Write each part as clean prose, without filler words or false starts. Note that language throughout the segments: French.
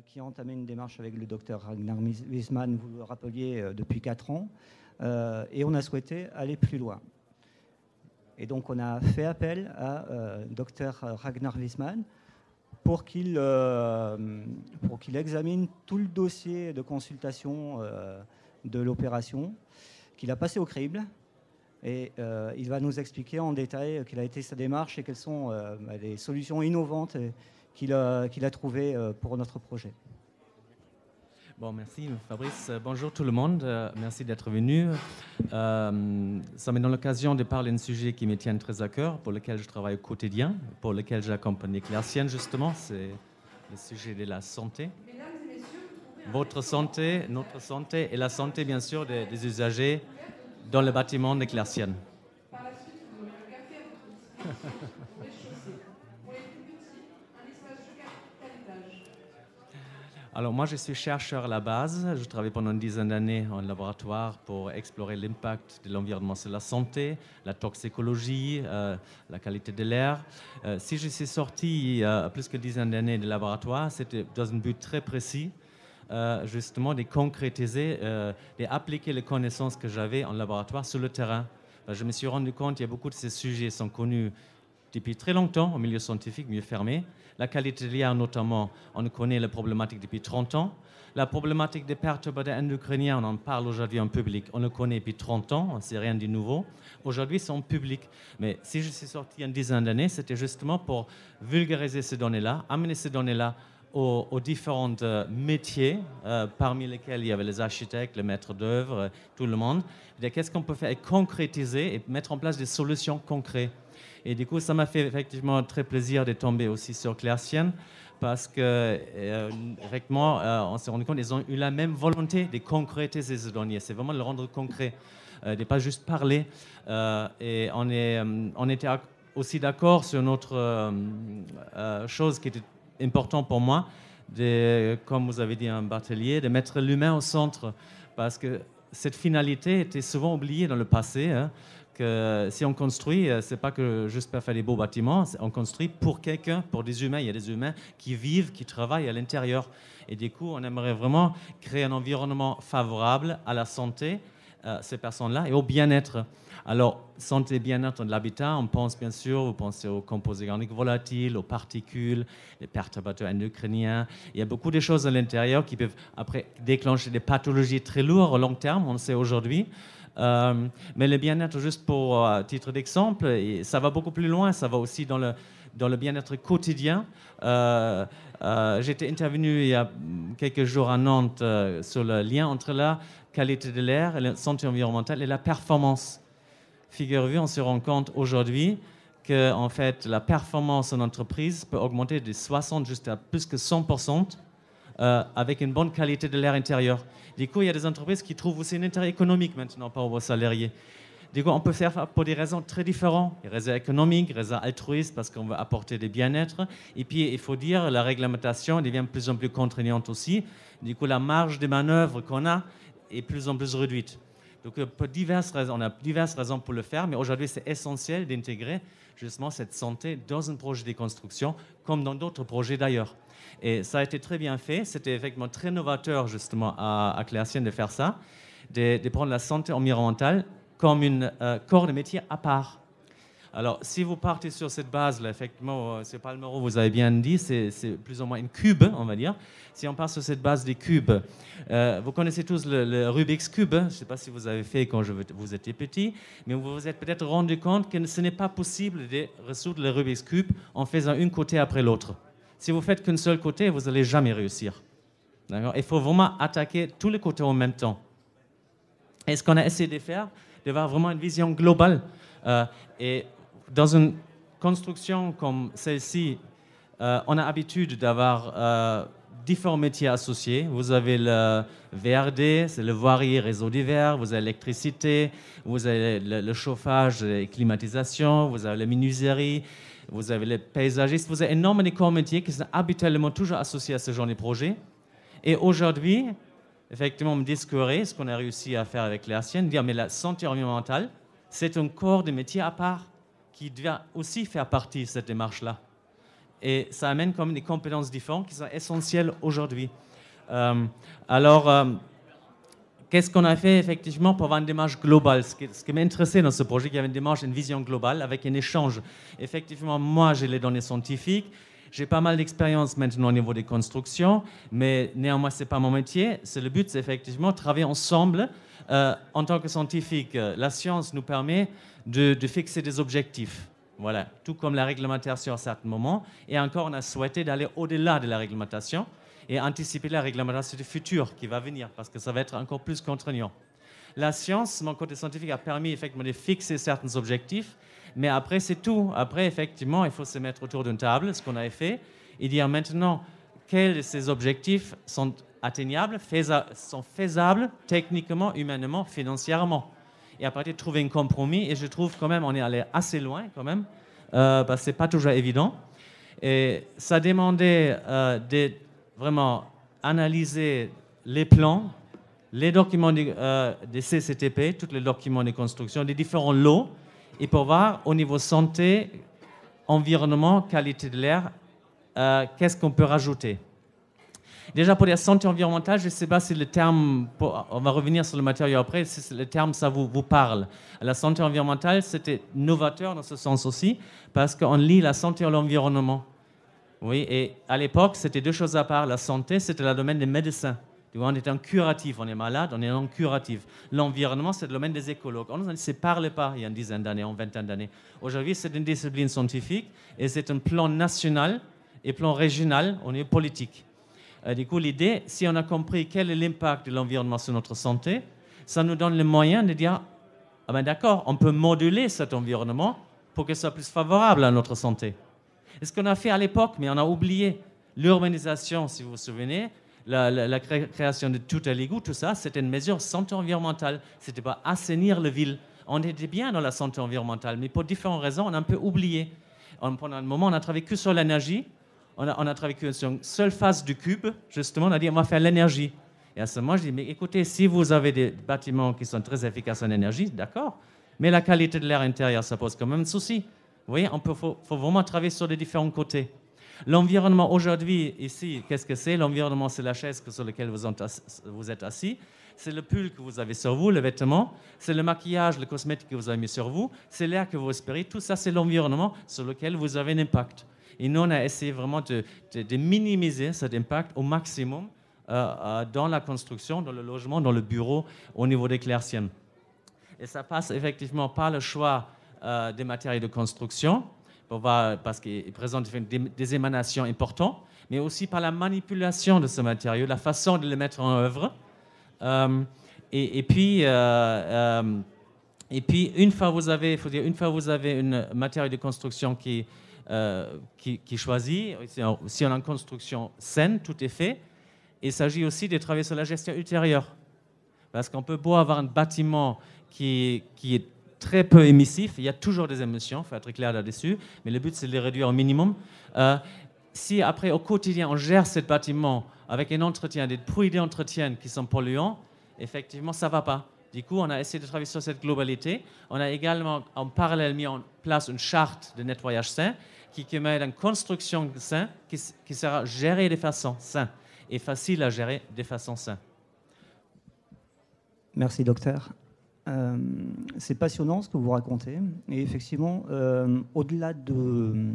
qui a entamé une démarche avec le docteur Ragnar Wiesmann, vous le rappeliez, depuis 4 ans, et on a souhaité aller plus loin. Et donc on a fait appel à docteur Ragnar Wiesmann pour qu'il examine tout le dossier de consultation de l'opération, qu'il a passé au crible. Et il va nous expliquer en détail quelle a été sa démarche et quelles sont les solutions innovantes qu'il a trouvées pour notre projet. Bon, merci Fabrice. Bonjour tout le monde. Merci d'être venu. Ça me donne l'occasion de parler d'un sujet qui me tient très à cœur, pour lequel je travaille au quotidien, pour lequel j'accompagne Claircienne justement. C'est le sujet de la santé. Votre santé, notre santé et la santé bien sûr des usagers dans le bâtiment de Claircienne. Par la suite, vous aurez un café à votre disposition, rez-de-chaussée. Pour les plus petits, un espace de 4 étages. Alors moi, je suis chercheur à la base. Je travaille pendant une dizaine d'années en laboratoire pour explorer l'impact de l'environnement sur la santé, la toxicologie, la qualité de l'air. Si je suis sorti il y a plus qu'une dizaine d'années de laboratoire, c'était dans un but très précis, justement de concrétiser, d'appliquer les connaissances que j'avais en laboratoire sur le terrain. Je me suis rendu compte qu'il y a beaucoup de ces sujets qui sont connus depuis très longtemps au milieu scientifique, milieu fermé. La qualité de l'air notamment, on connaît la problématique depuis 30 ans. La problématique des perturbateurs endocriniens, on en parle aujourd'hui en public, on le connaît depuis 30 ans, c'est rien de nouveau. Aujourd'hui, c'est en public. Mais si je suis sorti il y a une dizaine d'années, c'était justement pour vulgariser ces données-là, amener ces données-là aux différents métiers, parmi lesquels il y avait les architectes, les maîtres d'œuvre, tout le monde. Qu'est-ce qu'on peut faire et concrétiser et mettre en place des solutions concrètes. Et du coup, ça m'a fait effectivement très plaisir de tomber aussi sur Claircienne parce que, effectivement, on s'est rendu compte qu'ils ont eu la même volonté de concrétiser ces données. C'est vraiment de le rendre concret, de ne pas juste parler. Et on était aussi d'accord sur une autre chose qui était importante pour moi, comme vous avez dit un batelier, de mettre l'humain au centre. Parce que cette finalité était souvent oubliée dans le passé. Que si on construit, c'est pas que juste pour faire des beaux bâtiments, on construit pour quelqu'un, pour des humains. Il y a des humains qui vivent, qui travaillent à l'intérieur. Et du coup, on aimerait vraiment créer un environnement favorable à la santé, ces personnes-là, et au bien-être. Alors, santé et bien-être de l'habitat, on pense bien sûr, vous pensez aux composés organiques volatiles, aux particules, les perturbateurs endocriniens. Il y a beaucoup de choses à l'intérieur qui peuvent après déclencher des pathologies très lourdes au long terme, on le sait aujourd'hui. Mais le bien-être, juste pour titre d'exemple, ça va beaucoup plus loin, ça va aussi dans le bien-être quotidien. J'étais intervenu il y a quelques jours à Nantes sur le lien entre la qualité de l'air, la santé environnementale et la performance. Figurez-vous, on se rend compte aujourd'hui que en fait, la performance en entreprise peut augmenter de 60 jusqu'à plus que 100%. Avec une bonne qualité de l'air intérieur. Du coup, il y a des entreprises qui trouvent aussi un intérêt économique maintenant par vos salariés. Du coup, on peut faire pour des raisons très différentes. Des raisons économiques, des raisons altruistes parce qu'on veut apporter des bien-être. Et puis, il faut dire, la réglementation devient de plus en plus contraignante aussi. Du coup, la marge de manœuvre qu'on a est de plus en plus réduite. Donc, pour diverses raisons, on a diverses raisons pour le faire, mais aujourd'hui, c'est essentiel d'intégrer justement cette santé dans un projet de construction, comme dans d'autres projets d'ailleurs. Et ça a été très bien fait. C'était effectivement très novateur justement à Claircienne de faire ça, de prendre la santé environnementale comme une corps de métier à part. Alors, si vous partez sur cette base-là, effectivement, c'est Palmero, vous avez bien dit, c'est plus ou moins une cube, on va dire. Si on part sur cette base des cubes, vous connaissez tous le Rubik's Cube. Je ne sais pas si vous avez fait quand vous étiez petit, mais vous vous êtes peut-être rendu compte que ce n'est pas possible de résoudre le Rubik's Cube en faisant un côté après l'autre. Si vous faites qu'un seul côté, vous n'allez jamais réussir. Il faut vraiment attaquer tous les côtés en même temps. Et ce qu'on a essayé de faire, d'avoir vraiment une vision globale. Et dans une construction comme celle-ci, on a l'habitude d'avoir différents métiers associés. Vous avez le VRD, c'est le voirie, réseau divers, vous avez l'électricité, vous avez le chauffage et climatisation, vous avez la menuiserie, vous avez les paysagistes, vous avez énormément de corps métiers qui sont habituellement toujours associés à ce genre de projet. Et aujourd'hui, effectivement, me discourir ce qu'on a réussi à faire avec Claircienne, dire mais la santé environnementale, c'est un corps de métier à part qui doit aussi faire partie de cette démarche-là. Et ça amène comme des compétences différentes qui sont essentielles aujourd'hui. Alors, qu'est-ce qu'on a fait effectivement pour avoir une démarche globale? Ce qui m'intéressait dans ce projet, il y avait une démarche, une vision globale avec un échange. Effectivement, moi, j'ai les données scientifiques. J'ai pas mal d'expérience maintenant au niveau des constructions, mais néanmoins, ce n'est pas mon métier. Le but, c'est effectivement de travailler ensemble en tant que scientifique. La science nous permet de fixer des objectifs. Voilà, tout comme la réglementation à certains moments. Et encore, on a souhaité d'aller au-delà de la réglementation et anticiper la réglementation du futur qui va venir, parce que ça va être encore plus contraignant. La science, mon côté scientifique, a permis effectivement de fixer certains objectifs, mais après, c'est tout. Après, effectivement, il faut se mettre autour d'une table, ce qu'on avait fait, et dire maintenant quels de ces objectifs sont atteignables, sont faisables techniquement, humainement, financièrement. Et à partir de trouver un compromis, et je trouve quand même on est allé assez loin quand même, parce que ce n'est pas toujours évident. Et ça demandait de vraiment analyser les plans, les documents des CCTP, tous les documents de construction, des différents lots, et pour voir au niveau santé, environnement, qualité de l'air, qu'est-ce qu'on peut rajouter. Déjà pour la santé environnementale, je ne sais pas si le terme, on va revenir sur le matériau après, si le terme ça vous parle. La santé environnementale, c'était novateur dans ce sens aussi, parce qu'on lie la santé et l'environnement. Oui, et à l'époque, c'était deux choses à part. La santé, c'était le domaine des médecins. On est en curatif, on est malade, on est en curatif. L'environnement, c'est le domaine des écologues. On ne se parlait pas il y a une dizaine d'années, une vingtaine d'années. Aujourd'hui, c'est une discipline scientifique et c'est un plan national et plan régional au niveau politique. Du coup, l'idée, si on a compris quel est l'impact de l'environnement sur notre santé, ça nous donne le moyen de dire, ah ben d'accord, on peut moduler cet environnement pour que ce soit plus favorable à notre santé. Et ce qu'on a fait à l'époque, mais on a oublié, l'urbanisation, si vous vous souvenez, la création de tout à l'égout, tout ça, c'était une mesure santé environnementale. Ce n'était pas assainir la ville. On était bien dans la santé environnementale, mais pour différentes raisons, on a un peu oublié. Pendant un moment, on a travaillé que sur l'énergie. On a travaillé que sur une seule face du cube. Justement, on a dit on va faire l'énergie. Et à ce moment, je dis mais écoutez, si vous avez des bâtiments qui sont très efficaces en énergie, d'accord, mais la qualité de l'air intérieur, ça pose quand même un souci. Vous voyez, faut vraiment travailler sur les différents côtés. L'environnement aujourd'hui, ici, qu'est-ce que c'est? L'environnement, c'est la chaise sur laquelle vous êtes assis. C'est le pull que vous avez sur vous, le vêtement. C'est le maquillage, le cosmétique que vous avez mis sur vous. C'est l'air que vous respirez. Tout ça, c'est l'environnement sur lequel vous avez un impact. Et nous, on a essayé vraiment de minimiser cet impact au maximum dans la construction, dans le logement, dans le bureau, au niveau des clairciennes. Et ça passe effectivement par le choix des matériaux de construction, parce qu'ils présentent des émanations importantes, mais aussi par la manipulation de ce matériau, la façon de le mettre en œuvre. Et puis, une fois vous avez un matériau de construction qui choisit, si on a une construction saine, tout est fait. Il s'agit aussi de travailler sur la gestion ultérieure. Parce qu'on peut beau avoir un bâtiment qui est très peu émissif, il y a toujours des émissions, il faut être clair là-dessus, mais le but c'est de les réduire au minimum. Si après au quotidien on gère ce bâtiment avec un entretien, des produits d'entretien qui sont polluants, effectivement ça ne va pas. Du coup, on a essayé de travailler sur cette globalité. On a également en parallèle mis en place une charte de nettoyage sain qui met une construction saine qui sera gérée de façon saine et facile à gérer de façon saine. Merci, docteur. C'est passionnant ce que vous racontez. Et effectivement, au-delà de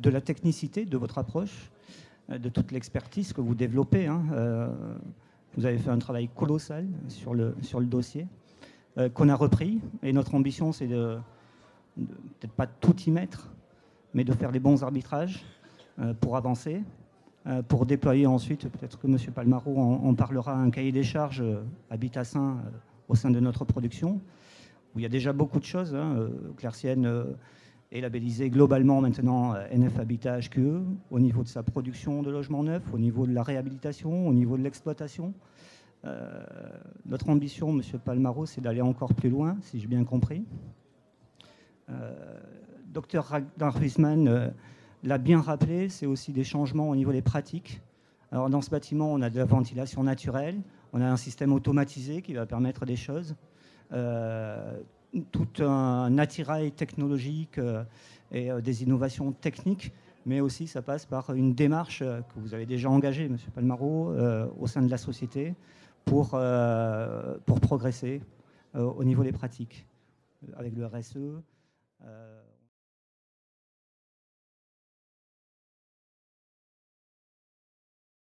la technicité de votre approche, de toute l'expertise que vous développez, vous avez fait un travail colossal sur le dossier, qu'on a repris. Et notre ambition, c'est de peut-être pas tout y mettre, mais de faire les bons arbitrages pour avancer, pour déployer ensuite, peut-être que M. Palmaro en parlera, un cahier des charges Habitat Sain au sein de notre production, où il y a déjà beaucoup de choses. Claircienne est labellisée globalement maintenant NF Habitat HQE, au niveau de sa production de logements neufs, au niveau de la réhabilitation, au niveau de l'exploitation. Notre ambition, M. Palmaro, c'est d'aller encore plus loin, si j'ai bien compris. Dr Ragnar Huisman l'a bien rappelé, c'est aussi des changements au niveau des pratiques. Alors dans ce bâtiment, on a de la ventilation naturelle, on a un système automatisé qui va permettre des choses, tout un attirail technologique et des innovations techniques mais aussi ça passe par une démarche que vous avez déjà engagée, M. Palmaro, au sein de la société pour progresser au niveau des pratiques, avec le RSE.